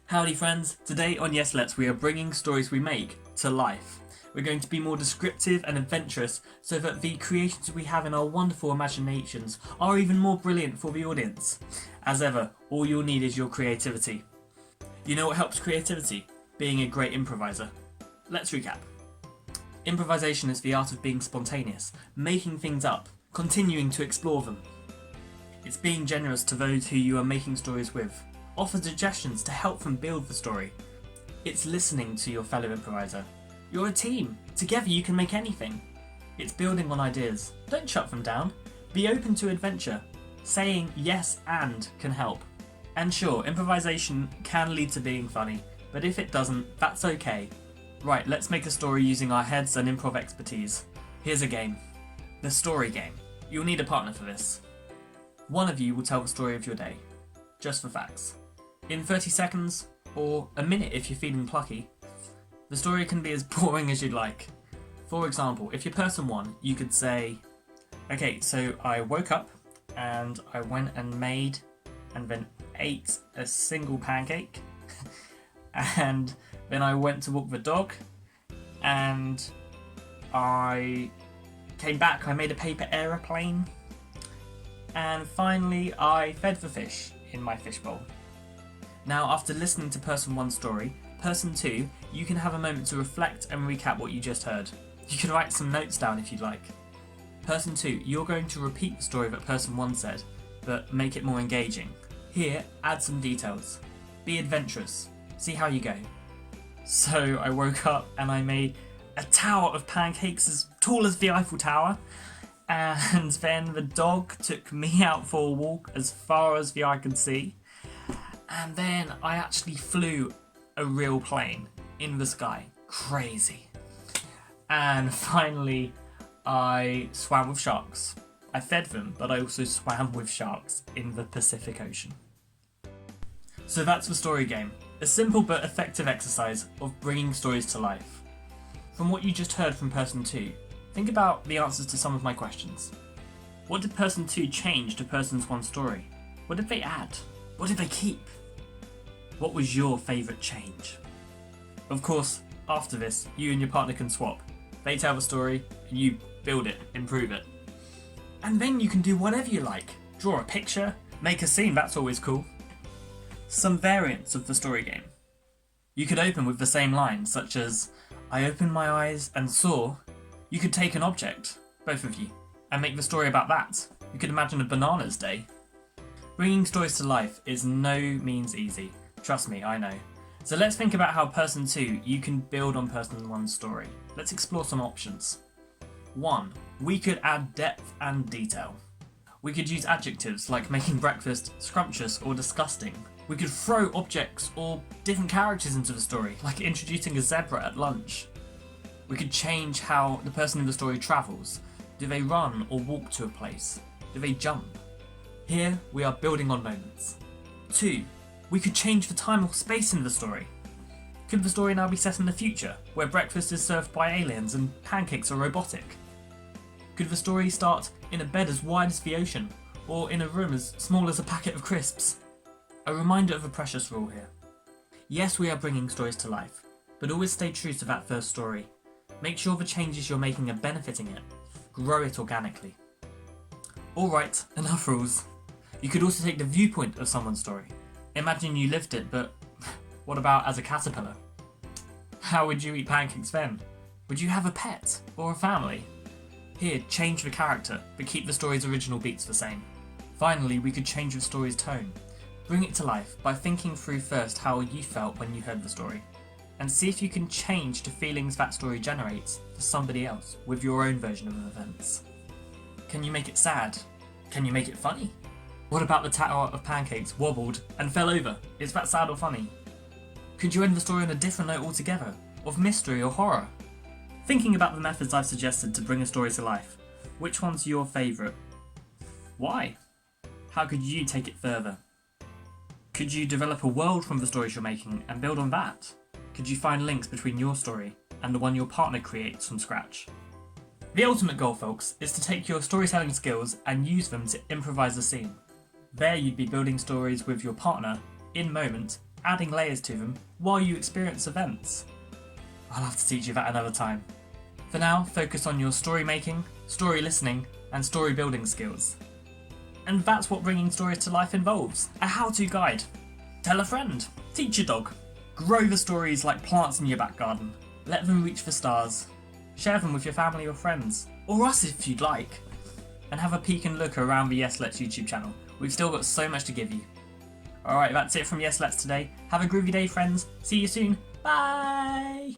Howdy friends, today on Yes Let's we are bringing stories we make to life. We're going to be more descriptive and adventurous so that the creations we have in our wonderful imaginations are even more brilliant for the audience. As ever, all you'll need is your creativity. You know what helps creativity? Being a great improviser. Let's recap. Improvisation is the art of being spontaneous, making things up, continuing to explore them. It's being generous to those who you are making stories with. Offer suggestions to help them build the story. It's listening to your fellow improviser. You're a team. Together you can make anything. It's building on ideas. Don't shut them down. Be open to adventure. Saying yes and can help. And sure, improvisation can lead to being funny, but if it doesn't, that's okay. Right, let's make a story using our heads and improv expertise. Here's a game. The story game. You'll need a partner for this. One of you will tell the story of your day. Just for facts. In 30 seconds, or a minute if you're feeling plucky. The story can be as boring as you'd like. For example, if you're person one, you could say, okay, so I woke up and I went and made and then ate a single pancake and then I went to walk the dog and I came back, I made a paper aeroplane and finally I fed the fish in my fishbowl. Now, after listening to person one's story, person two, you can have a moment to reflect and recap what you just heard. You can write some notes down if you'd like. Person two, you're going to repeat the story that person one said, but make it more engaging. Here, add some details. Be adventurous. See how you go. So, I woke up and I made a tower of pancakes as tall as the Eiffel Tower, and then the dog took me out for a walk as far as the eye could see. And then I actually flew a real plane in the sky. Crazy. And finally, I swam with sharks. I fed them, but I also swam with sharks in the Pacific Ocean. So that's the story game. A simple but effective exercise of bringing stories to life. From what you just heard from person two, think about the answers to some of my questions. What did person two change to person one's story? What did they add? What did they keep? What was your favourite change? Of course, after this, you and your partner can swap. They tell the story, and you build it, improve it. And then you can do whatever you like. Draw a picture, make a scene, that's always cool. Some variants of the story game. You could open with the same line, such as, I opened my eyes and saw. You could take an object, both of you, and make the story about that. You could imagine a bananas day. Bringing stories to life is no means easy. Trust me, I know. So let's think about how person two, you can build on person one's story. Let's explore some options. 1. We could add depth and detail. We could use adjectives like making breakfast scrumptious or disgusting. We could throw objects or different characters into the story, like introducing a zebra at lunch. We could change how the person in the story travels. Do they run or walk to a place? Do they jump? Here, we are building on moments. 2. We could change the time or space in the story. Could the story now be set in the future, where breakfast is served by aliens and pancakes are robotic? Could the story start in a bed as wide as the ocean, or in a room as small as a packet of crisps? A reminder of a precious rule here. Yes, we are bringing stories to life, but always stay true to that first story. Make sure the changes you're making are benefiting it. Grow it organically. Alright, enough rules. You could also take the viewpoint of someone's story. Imagine you lived it, but what about as a caterpillar? How would you eat pancakes then? Would you have a pet or a family? Here, change the character, but keep the story's original beats the same. Finally, we could change the story's tone. Bring it to life by thinking through first how you felt when you heard the story, and see if you can change the feelings that story generates for somebody else with your own version of events. Can you make it sad? Can you make it funny? What about the tower of pancakes wobbled and fell over? Is that sad or funny? Could you end the story on a different note altogether? Of mystery or horror? Thinking about the methods I've suggested to bring a story to life, which one's your favourite? Why? How could you take it further? Could you develop a world from the stories you're making and build on that? Could you find links between your story and the one your partner creates from scratch? The ultimate goal, folks, is to take your storytelling skills and use them to improvise a scene. There you'd be building stories with your partner, in moment, adding layers to them while you experience events. I'll have to teach you that another time. For now, focus on your story making, story listening, and story building skills. And that's what bringing stories to life involves: a how-to guide. Tell a friend, teach your dog, grow the stories like plants in your back garden, let them reach for stars, share them with your family or friends, or us if you'd like, and have a peek and look around the Yes Let's YouTube channel. We've still got so much to give you. Alright, that's it from Yes Let's today. Have a groovy day, friends. See you soon. Bye!